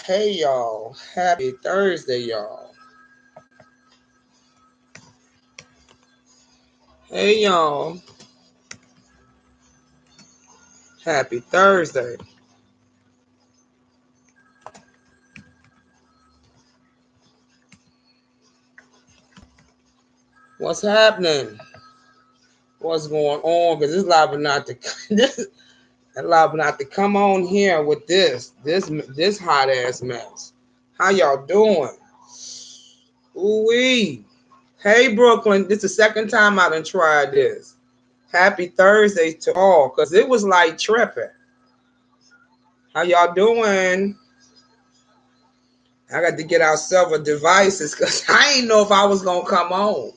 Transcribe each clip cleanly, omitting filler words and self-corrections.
Hey y'all, happy Thursday, y'all. Hey y'all, happy Thursday. What's happening? What's going on? Because it's liable not to this liable not to come on here with this hot ass mess. How y'all doing? Ooh wee. Hey Brooklyn, this is the second time I done tried this. Happy Thursday to all, because it was like tripping. How y'all doing? I got to get out several devices because I ain't know if I was gonna come on.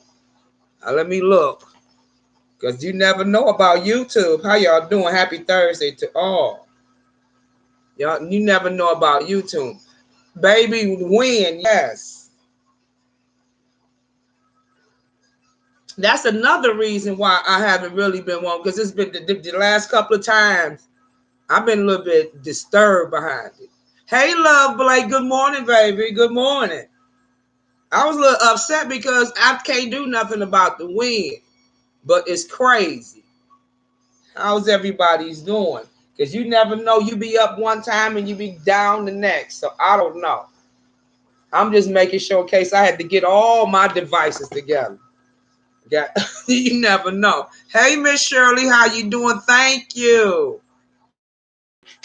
Let me look, because you never know about YouTube. How y'all doing? Happy Thursday to all. Y'all, you never know about YouTube. Baby win, yes. That's another reason why I haven't really been one, because it's been the last couple of times I've been a little bit disturbed behind it. Hey, love Blake. Good morning, baby. Good morning. I was a little upset because I can't do nothing about the win, but it's crazy. How's everybody's doing? Because you never know. You be up one time and you be down the next. So I don't know. I'm just making sure in case I had to get all my devices together. Got you never know. Hey, Miss Shirley, how you doing? Thank you.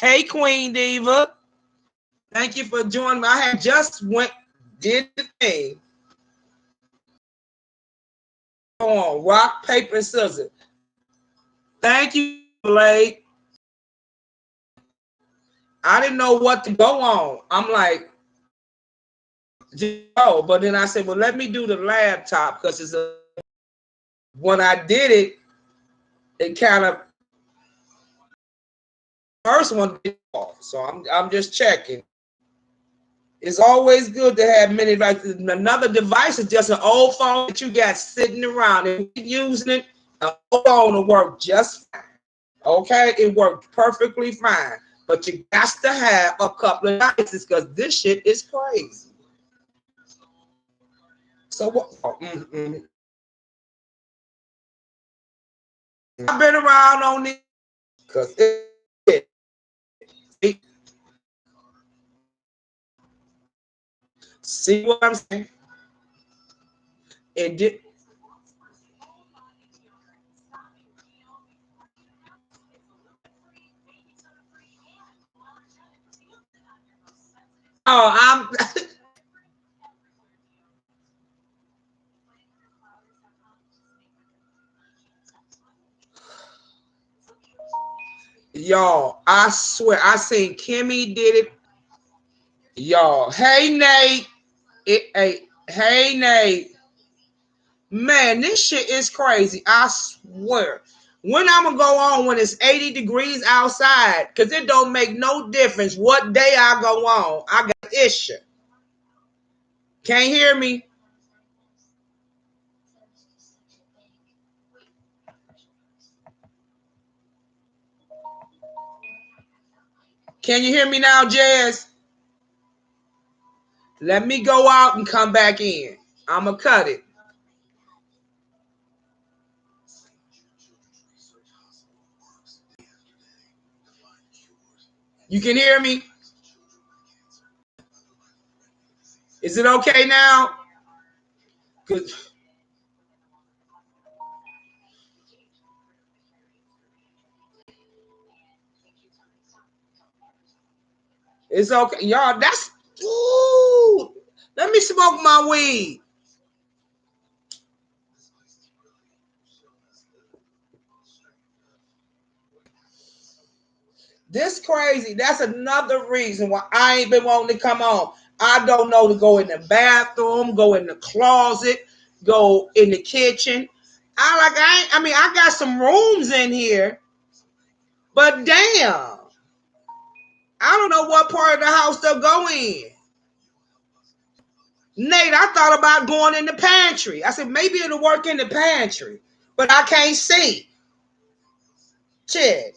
Hey, Queen Diva. Thank you for joining me. I had just did the thing. On rock, paper, scissors. Thank you, Blake. I didn't know what to go on. I'm like, oh, but then I said, well, let me do the laptop because when I did it, it kind of first one did off. So I'm just checking. It's always good to have many devices. Another device is just an old phone that you got sitting around and using it. An old phone will work just fine. Okay, it worked perfectly fine. But you got to have a couple of devices because this shit is crazy. So what? I've been around on this because see what I'm saying? It did. Oh, I'm y'all. I swear, I seen Kimmy did it. Y'all, hey Nate, hey Nate, man, this shit is crazy. I swear. When I'm gonna go on when it's 80 degrees outside, because it don't make no difference what day I go on. I got issue. Can't hear me? Can you hear me now, Jazz? Let me go out and come back in. I'ma cut it. You can hear me? Is it okay now? It's okay. Y'all, that's ooh. Let me smoke my weed. This crazy. That's another reason why I ain't been wanting to come on. I don't know to go in the bathroom, go in the closet, go in the kitchen. I got some rooms in here, but damn, I don't know what part of the house they'll go in. Nate, I thought about going in the pantry. I said maybe it'll work in the pantry, but I can't see. Shit.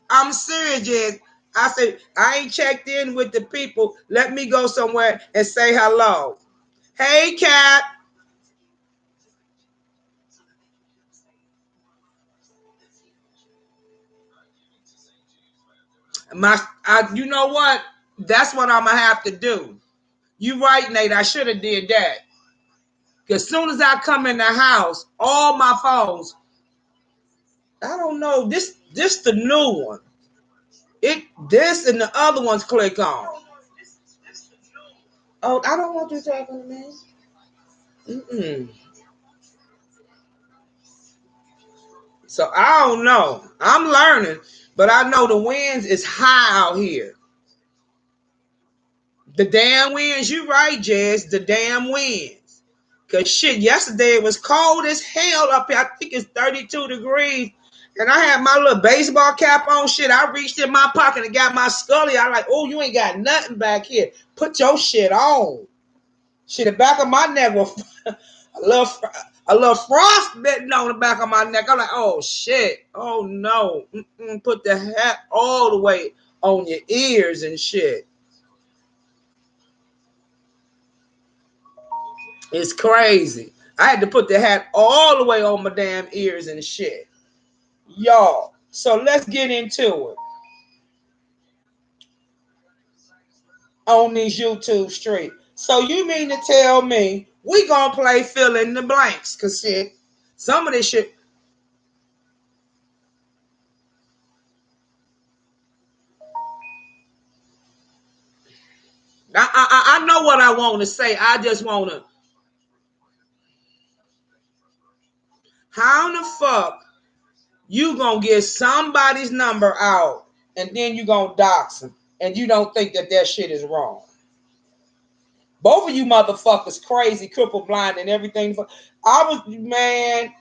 I'm serious, Jess. I said, I ain't checked in with the people. Let me go somewhere and say hello. Hey, Cap. You know what? That's what I'm gonna have to do. You right, Nate. I should have did that. Because as soon as I come in the house, all my phones, I don't know. This the new one. This and the other ones click on. Oh, I don't want you talking to me. Mm-mm. So I don't know. I'm learning, but I know the winds is high out here. The damn winds, you right, Jess. The damn winds. Cause shit, yesterday it was cold as hell up here. I think it's 32 degrees. And I had my little baseball cap on. Shit, I reached in my pocket and got my scully. I like, oh, you ain't got nothing back here. Put your shit on. Shit, the back of my neck was a little frost bitten on the back of my neck. I'm like, oh shit. Oh no. Put the hat all the way on your ears and shit. It's crazy. I had to put the hat all the way on my damn ears and shit. Y'all. So let's get into it. On these YouTube streets. So you mean to tell me we gonna play fill in the blanks? Cause shit, some of this shit. I know what I want to say. I just want to. How the fuck you gonna get somebody's number out and then you gonna dox them and you don't think that shit is wrong? Both of you motherfuckers crazy, cripple, blind, and everything. I was, man,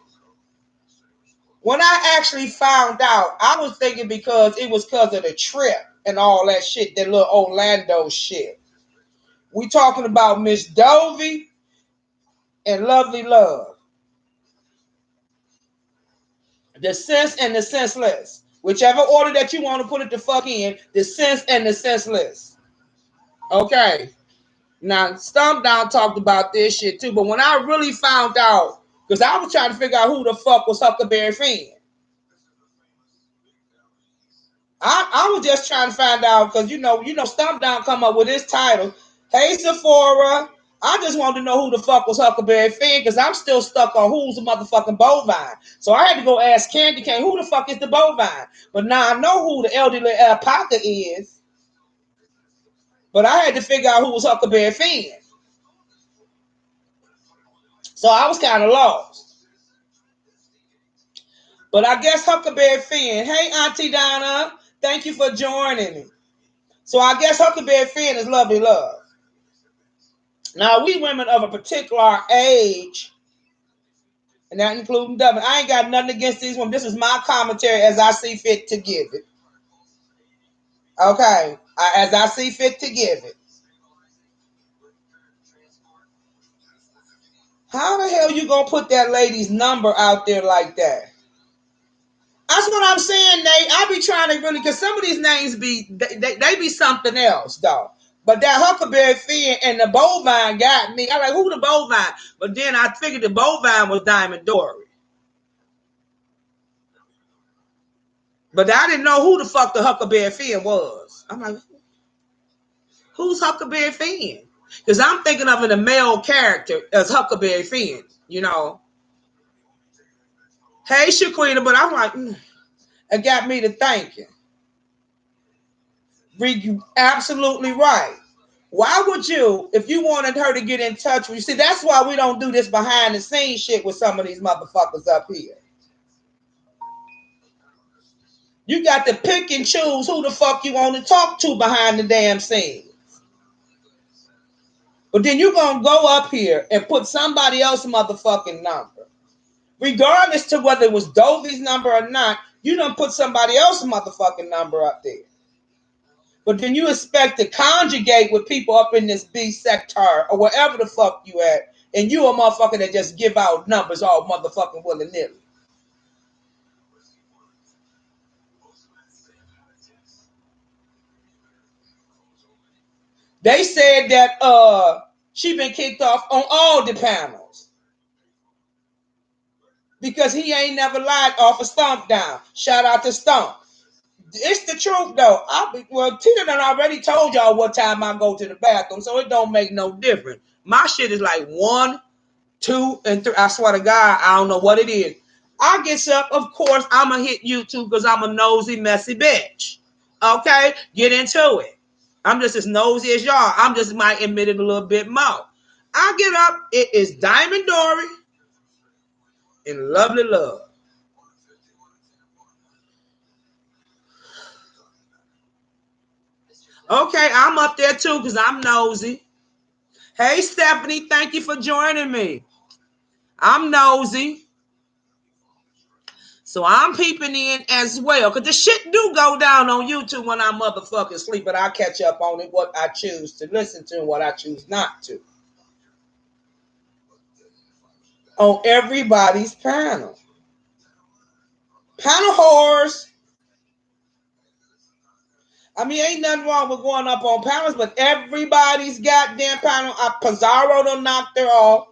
when I actually found out, I was thinking because it was because of the trip and all that shit, that little Orlando shit. We talking about Miss Dovey and Lovely Love. The sense and the senseless. Whichever order that you want to put it the fuck in, the sense and the senseless. Okay. Now, Stomp Down talked about this shit too, but when I really found out, because I was trying to figure out who the fuck was Huckleberry Finn. I was just trying to find out because you know, Stomp Down come up with his title. Hey Sephora. I just wanted to know who the fuck was Huckleberry Finn because I'm still stuck on who's the motherfucking bovine. So I had to go ask Candy Cane who the fuck is the bovine. But now I know who the elderly alpaca is. But I had to figure out who was Huckleberry Finn. So I was kind of lost. But I guess Huckleberry Finn. Hey Auntie Donna, thank you for joining me. So I guess Huckleberry Finn is Lovely Love. Now, we women of a particular age, and that including Dublin, I ain't got nothing against these women. This is my commentary as I see fit to give it. Okay? As I see fit to give it. How the hell you gonna put that lady's number out there like that? That's what I'm saying, Nate. I be trying to really, because some of these names they be something else, though. But that Huckleberry Finn and the bovine got me. I'm like, who the bovine? But then I figured the bovine was Diamond Dory. But I didn't know who the fuck the Huckleberry Finn was. I'm like, who's Huckleberry Finn? Because I'm thinking of it a male character as Huckleberry Finn, you know. Hey, Shaquita, but I'm like, it got me to thinking. You absolutely right. Why would you, if you wanted her to get in touch with you? See, that's why we don't do this behind the scenes shit with some of these motherfuckers up here. You got to pick and choose who the fuck you want to talk to behind the damn scenes. But then you're going to go up here and put somebody else's motherfucking number. Regardless to whether it was Dovey's number or not, you don't put somebody else's motherfucking number up there. But then you expect to conjugate with people up in this B sector or wherever the fuck you at, and you a motherfucker that just give out numbers all motherfucking willy-nilly. They said that she been kicked off on all the panels because he ain't never lied off a Stomp Down. Shout out to Stomp. It's the truth though. Tina done already told y'all what time I go to the bathroom, so it don't make no difference. My shit is like 1, 2, and 3. I swear to God, I don't know what it is. I get up, of course, I'ma hit YouTube because I'm a nosy, messy bitch. Okay, get into it. I'm just as nosy as y'all. I'm just might admit it a little bit more. I get up, it is Diamond Dory and Lovely Love. Okay, I'm up there too because I'm nosy. Hey, Stephanie, thank you for joining me. I'm nosy. So I'm peeping in as well. Because the shit do go down on YouTube when I motherfucking sleep, but I catch up on it, what I choose to listen to and what I choose not to. On everybody's panel. Panel whores. I mean, ain't nothing wrong with going up on panels, but everybody's goddamn panel. Pizarro done knocked her off.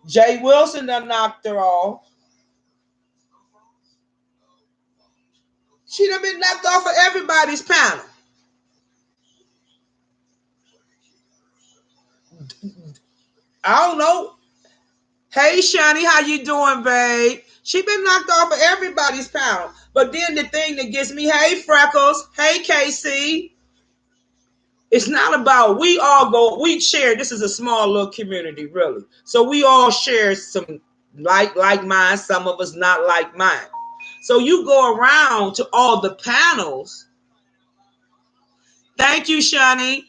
Jay Wilson done knocked her off. She done been knocked off of everybody's panel. I don't know. Hey, Shani, how you doing, babe? She been knocked off of everybody's panel. But then the thing that gets me, hey, Freckles, hey, Casey. It's not about, we share, this is a small little community, really. So we all share some like mine, some of us not like mine. So you go around to all the panels. Thank you, Shani.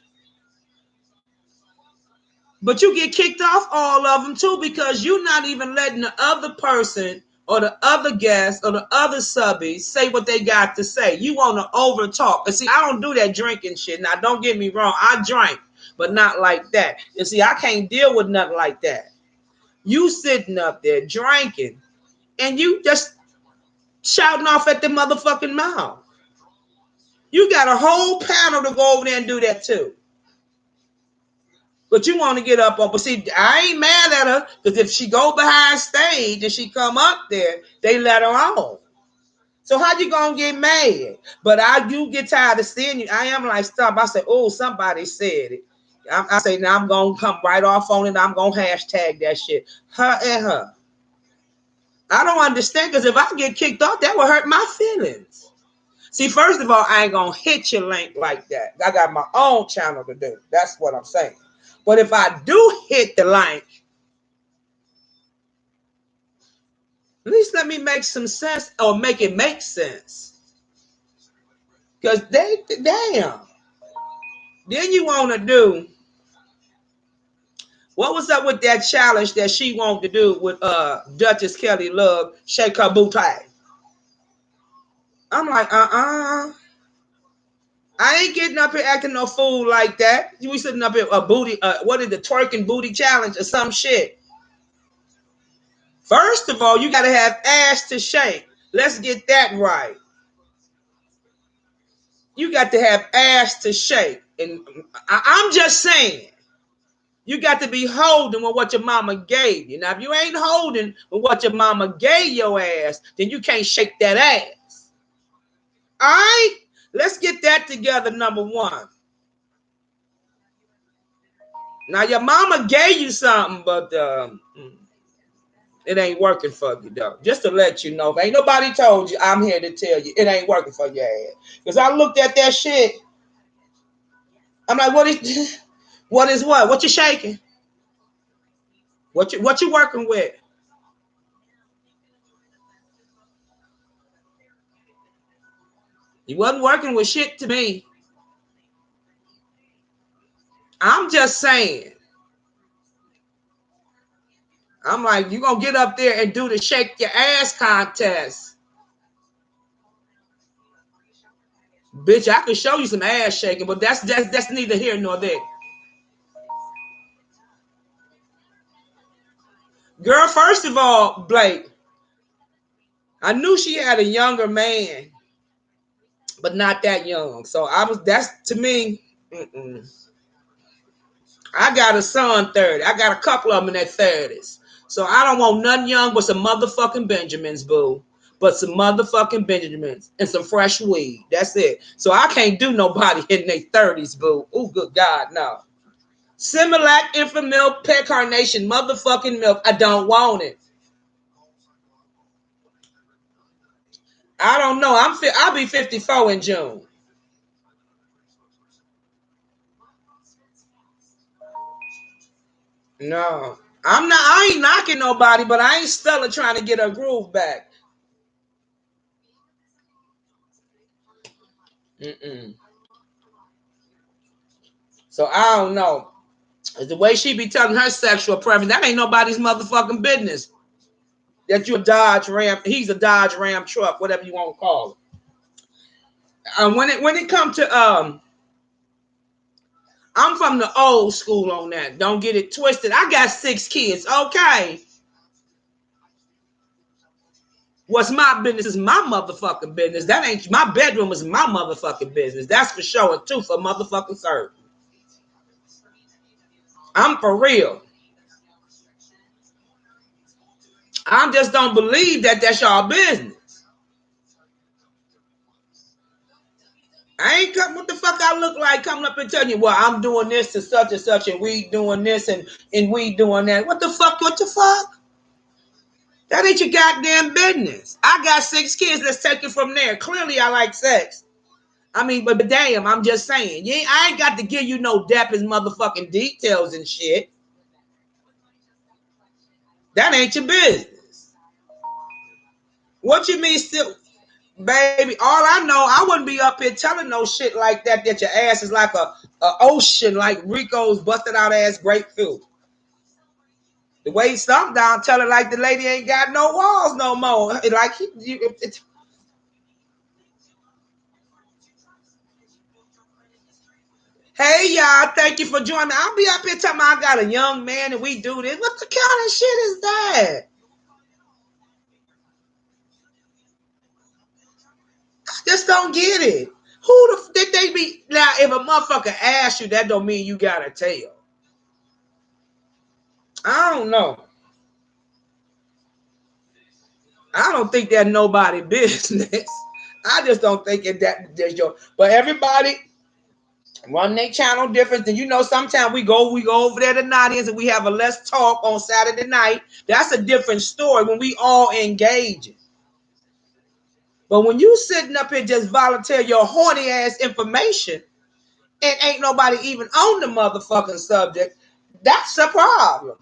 But you get kicked off all of them too because you're not even letting the other person or the other guest or the other subbies say what they got to say. You want to over talk. And see, I don't do that drinking shit. Now, don't get me wrong. I drink, but not like that. You see, I can't deal with nothing like that. You sitting up there drinking and you just shouting off at the motherfucking mouth. You got a whole panel to go over there and do that too. But you want to get up on, but see, I ain't mad at her because if she go behind stage and she come up there, they let her on. So how you gonna get mad? But I do get tired of seeing you. I am like, stop. I say, oh, somebody said it. I say, now I'm gonna come right off on it. I'm gonna hashtag that shit. Her and her. I don't understand because if I get kicked off, that would hurt my feelings. See, first of all, I ain't gonna hit your link like that. I got my own channel to do. That's what I'm saying. But if I do hit the link, at least let me make some sense or make it make sense. Because damn. Then you want to do, what was up with that challenge that she wanted to do with Duchess Kelly Love, shake her booty? I'm like, I ain't getting up here acting no fool like that. We sitting up here a booty, what is the twerking booty challenge or some shit? First of all, you got to have ass to shake. Let's get that right. You got to have ass to shake. And I'm just saying, you got to be holding with what your mama gave you. Now, if you ain't holding with what your mama gave your ass, then you can't shake that ass. All right? Let's get that together, number one. Now, your mama gave you something, but it ain't working for you, though. Just to let you know, if ain't nobody told you, I'm here to tell you, it ain't working for your ass. Because I looked at that shit. I'm like, what is what? What you shaking? What you working with? You wasn't working with shit to me. I'm just saying. I'm like, you gonna get up there and do the shake your ass contest. Bitch, I can show you some ass shaking, but that's neither here nor there. Girl, first of all, Blake, I knew she had a younger man, but not that young. So that's to me, I got a son 30. I got a couple of them in their 30s. So I don't want nothing young but some motherfucking Benjamins, boo. But some motherfucking Benjamins and some fresh weed. That's it. So I can't do nobody in their 30s, boo. Oh, good God, no. Similac, infant milk, pet carnation, motherfucking milk. I don't want it. I don't know. I'll be 54 in June. No. I ain't knocking nobody, but I ain't Stella trying to get her groove back. Mm-mm. So I don't know. The way she be telling her sexual preference, that ain't nobody's motherfucking business. That you a Dodge Ram, he's a Dodge Ram truck, whatever you want to call it. When it comes to I'm from the old school on that. Don't get it twisted. I got 6 kids. Okay. What's my business is my motherfucking business. That ain't my bedroom is my motherfucking business. That's for sure and too for motherfucking certain. I'm for real. I just don't believe that that's y'all business. I ain't come. What the fuck I look like coming up and telling you, well, I'm doing this to such and such, and we doing this and we doing that. What the fuck? What the fuck? That ain't your goddamn business. I got 6 kids. Let's take it from there. Clearly, I like sex. I mean, but damn, I'm just saying. I ain't got to give you no depth and motherfucking details and shit. That ain't your business. What you mean still? Baby, all I know, I wouldn't be up here telling no shit like that your ass is like a ocean, like Rico's busted out ass grapefruit. The way he stomped down, tell her like the lady ain't got no walls no more. Like hey y'all, thank you for joining me. I'll be up here telling me I got a young man and we do this. What the kind of shit is that? I just don't get it. Who the did they be now? If a motherfucker asks you, that don't mean you gotta tell. I don't know. I don't think that's nobody business. I just don't think there's your. But everybody run their channel different. And sometimes we go over there to Nadia's and we have a let's talk on Saturday night. That's a different story when we all engage. But when you sitting up here just volunteer your horny ass information and ain't nobody even on the motherfucking subject, that's a problem.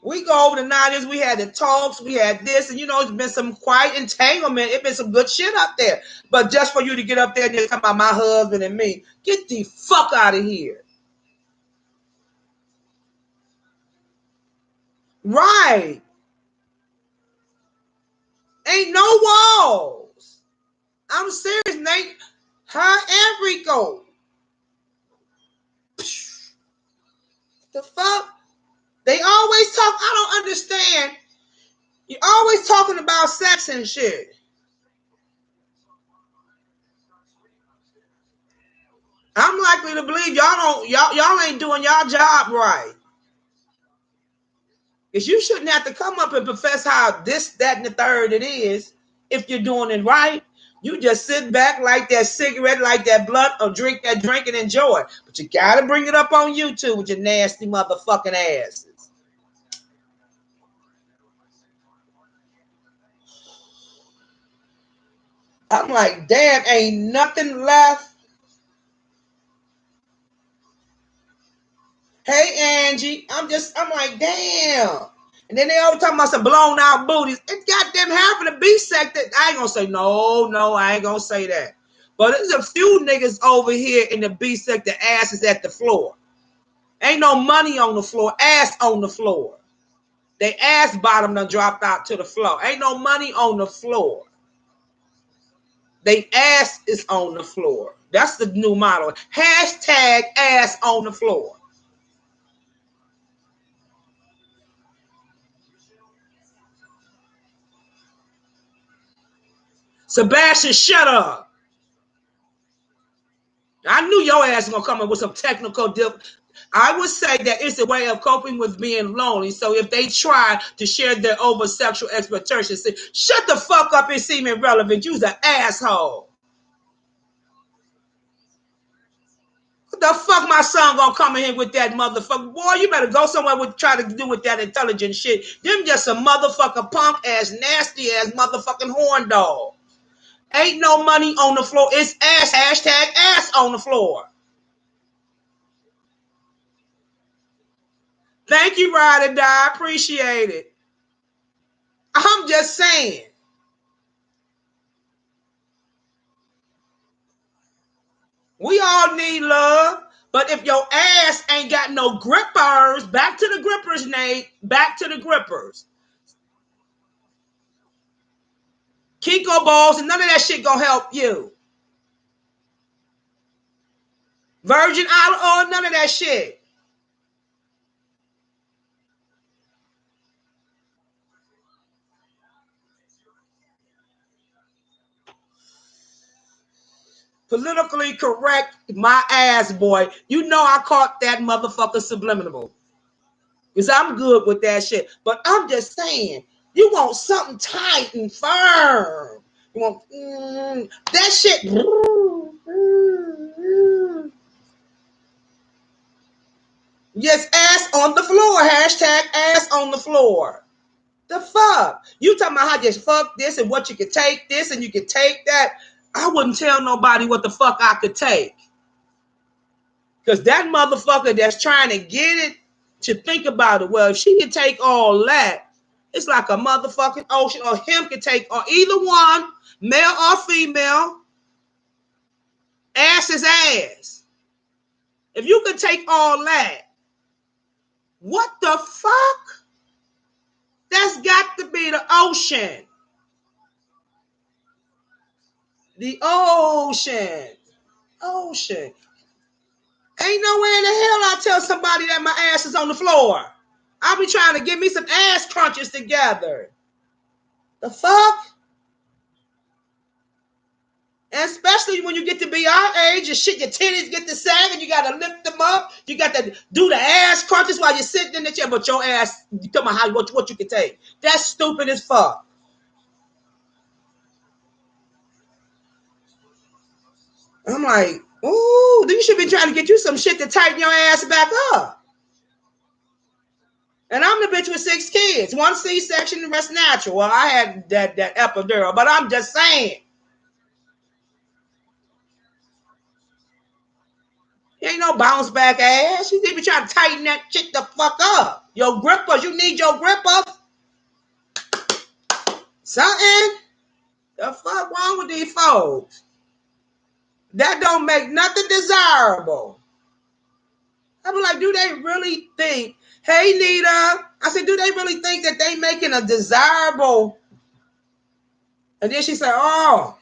We go over the 90s, we had the talks, we had this, and it's been some quiet entanglement. It's been some good shit up there. But just for you to get up there and just talk about my husband and me, get the fuck out of here. Right. Ain't no walls. I'm serious, Nate. Her and Rico. The fuck? They always talk. I don't understand. You're always talking about sex and shit. I'm likely to believe y'all ain't doing y'all job right. Because you shouldn't have to come up and profess how this, that, and the third it is if you're doing it right. You just sit back, like that cigarette, like that blunt, or drink that drink and enjoy it. But you gotta bring it up on YouTube with your nasty motherfucking asses. I'm like, damn, ain't nothing left. Hey, Angie. I'm like, damn. And then they always talking about some blown out booties. It's goddamn half of the B sector. I ain't gonna say no, I ain't gonna say that. But there's a few niggas over here in the B sector asses at the floor. Ain't no money on the floor, ass on the floor. They ass bottom done dropped out to the floor. Ain't no money on the floor. They ass is on the floor. That's the new model. Hashtag ass on the floor. Sebastian, shut up. your ass gonna come up with some technical I would say that it's a way of coping with being lonely. So if they try to share their over sexual expectations, say, shut the fuck up and seem irrelevant. You's an asshole. What the fuck my son gonna come in here with that motherfucker? Boy, you better go somewhere with try to do with that intelligent shit. Them just a motherfucker punk ass, nasty ass motherfucking horn dog. Ain't no money on the floor. It's ass, hashtag ass on the floor. Thank you, Ride or Die. Appreciate it. I'm just saying. We all need love. But if your ass ain't got no grippers, back to the grippers, Nate. Back to the grippers. Kiko balls and none of that shit gonna help you. Virgin olive oil, none of that shit. Politically correct, my ass, boy. You know I caught that motherfucker subliminal. Because I'm good with that shit. But I'm just saying, you want something tight and firm. You want that shit. Yes, ass on the floor. Hashtag ass on the floor. The fuck? You talking about how just fuck this and what you could take this and you could take that. I wouldn't tell nobody what the fuck I could take. Because that motherfucker that's trying to get it to think about it, well, if she can take all that, it's like a motherfucking ocean, or him can take, or either one, male or female, ass is ass. If you could take all that, what the fuck? That's got to be the ocean. The ocean. Ocean. Ain't nowhere in the hell I tell somebody that my ass is on the floor. I'll be trying to get me some ass crunches together. The fuck? And especially when you get to be our age, your shit, your titties get to sagging, you gotta lift them up, you got to do the ass crunches while you're sitting in the chair, but your ass, you talking about what you can take. That's stupid as fuck. I'm like, ooh, you should be trying to get you some shit to tighten your ass back up. And I'm the bitch with 6 kids. 1 C-section, the rest natural. Well, I had that epidural, but I'm just saying. Ain't no bounce back ass. You need to be trying to tighten that shit the fuck up. Your grippers, you need your grippers. Something. The fuck wrong with these folks? That don't make nothing desirable. I'm like, do they really think, hey, Nita? I said, do they really think that they making a desirable? And then she said, oh,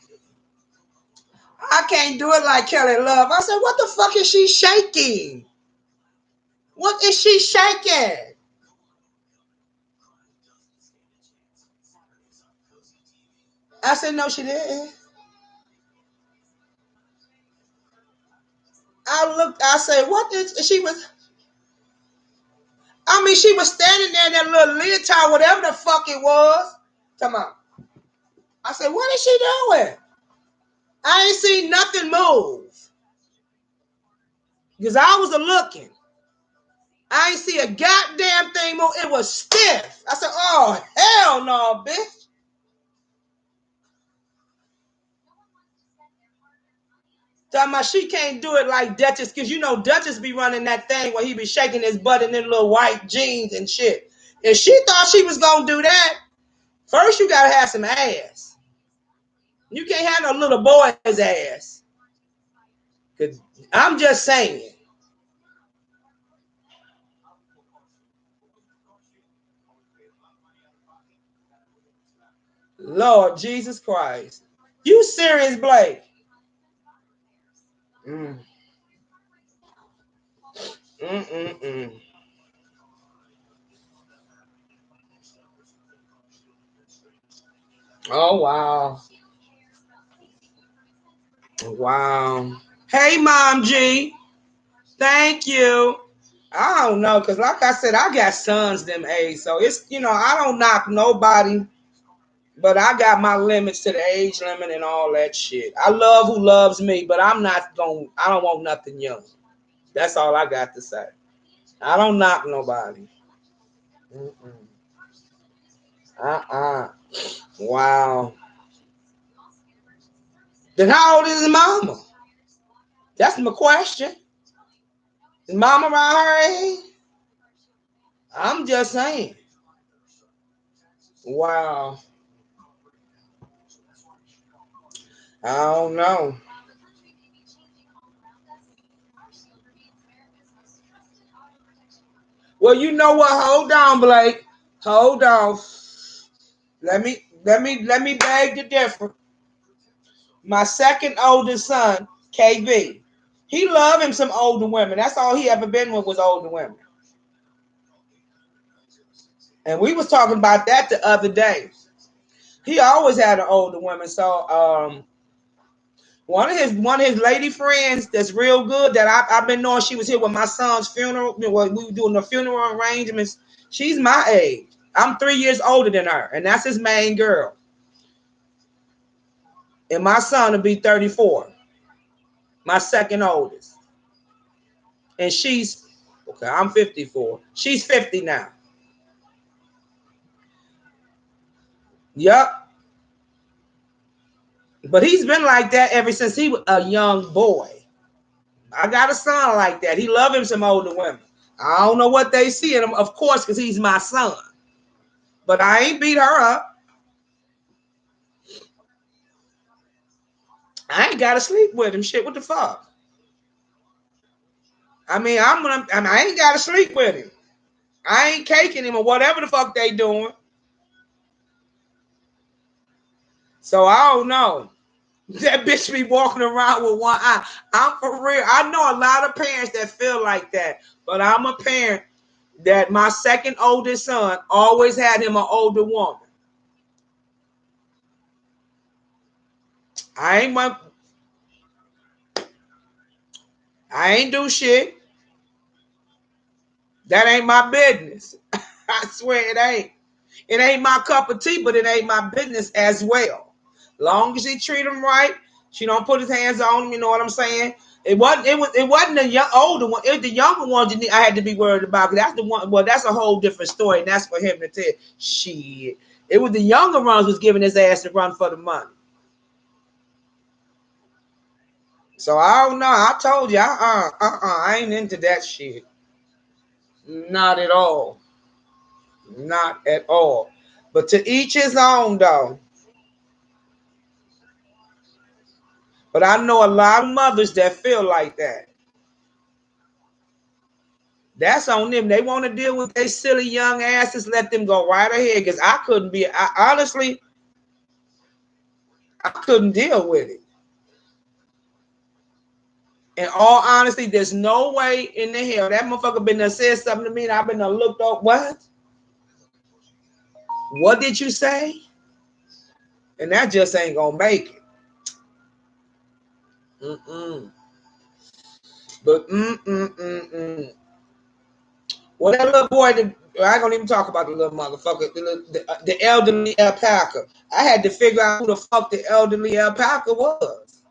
I can't do it like Kelly Love. I said, what the fuck is she shaking? What is she shaking? I said, no, she didn't. I looked, I said, what is, she was, I mean, she was standing there in that little leotard, whatever the fuck it was. Come on. I said, what is she doing? I ain't seen nothing move. Because I was looking. I ain't see a goddamn thing move. It was stiff. I said, oh, hell no, bitch. Talking about she can't do it like Duchess, because you know Duchess be running that thing where he be shaking his butt in them little white jeans and shit. If she thought she was going to do that, first you got to have some ass. You can't have no little boy's ass. Cause I'm just saying. Lord Jesus Christ. You serious, Blake? Mm. Mm-mm-mm. Oh, wow. Wow. Hey, Mom G. Thank you. I don't know, because like I said, I got sons them age. So it's, I don't knock nobody, but I got my limits to the age limit and all that shit. I love who loves me, but I don't want nothing young. That's all I got to say. I don't knock nobody. Mm-mm. Wow. Then how old is his mama? That's my question. Is mama around her age? I'm just saying. Wow. I don't know. Well, you know what? Hold on, Blake. Hold on. Let me beg the difference. My second oldest son, KB, he loved him some older women. That's all he ever been with was older women. And we was talking about that the other day. He always had an older woman. So one of his lady friends that's real good that I've been knowing, she was here with my son's funeral. We were doing the funeral arrangements. She's my age. I'm 3 years older than her, and that's his main girl. And my son will be 34, my second oldest. And she's, okay, I'm 54. She's 50 now. Yep. But he's been like that ever since he was a young boy. I got a son like that. He love him some older women. I don't know what they see in him, of course, because he's my son. But I ain't beat her up. I ain't got to sleep with him. Shit, what the fuck? I mean, I ain't got to sleep with him. I ain't caking him or whatever the fuck they doing. So I don't know. That bitch be walking around with one eye. I'm for real. I know a lot of parents that feel like that, but I'm a parent that my second oldest son always had him an older woman. I ain't do shit. That ain't my business. I swear it ain't. It ain't my cup of tea, but it ain't my business as well. Long as he treat him right, she don't put his hands on him. You know what I'm saying? It wasn't the young older one. It was the younger ones I had to be worried about. Cause that's the one. Well, that's a whole different story, and that's for him to tell. Shit, it was the younger ones was giving his ass to run for the money. So I don't know. I told you, I ain't into that shit. Not at all. Not at all. But to each his own, though. But I know a lot of mothers that feel like that. That's on them. They want to deal with their silly young asses. Let them go right ahead. Because I couldn't be. Honestly, I couldn't deal with it. In all honesty, there's no way in the hell that motherfucker been there said something to me and I've been there looked up. What? What did you say? And that just ain't gonna make it. But well, that little boy, I ain't gonna even talk about the little motherfucker, the elderly alpaca. I had to figure out who the fuck the elderly alpaca was.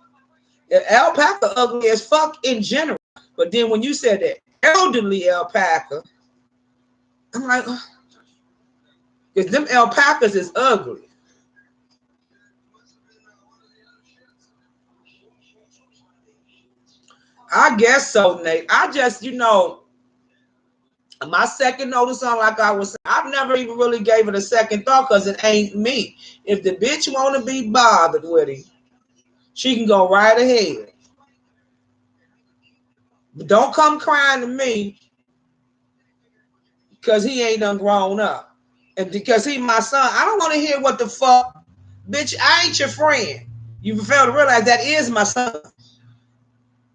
The alpaca ugly as fuck in general. But then when you said that elderly alpaca, I'm like, because them alpacas is ugly. I guess so, Nate. I just, my second oldest son, like I was saying, I've never even really gave it a second thought because it ain't me. If the bitch want to be bothered with him, she can go right ahead. But don't come crying to me because he ain't done grown up. And because he my son, I don't want to hear what the fuck. Bitch, I ain't your friend. You fail to realize that is my son.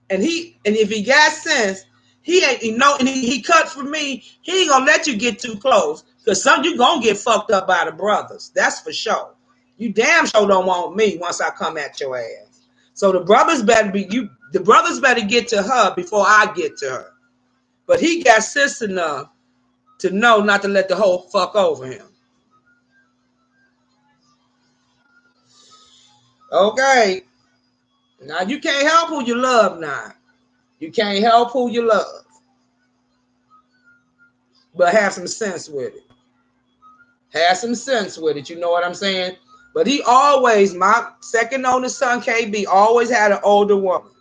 And if he got sense, he ain't and he cut for me, he ain't gonna let you get too close. Cause some you gonna get fucked up by the brothers. That's for sure. You damn sure don't want me once I come at your ass. So the brothers better get to her before I get to her. But he got sense enough to know not to let the whole fuck over him. Okay. Now you can't help who you love now. You can't help who you love. But have some sense with it. Have some sense with it. You know what I'm saying? But he always, my second oldest son, KB, always had an older woman.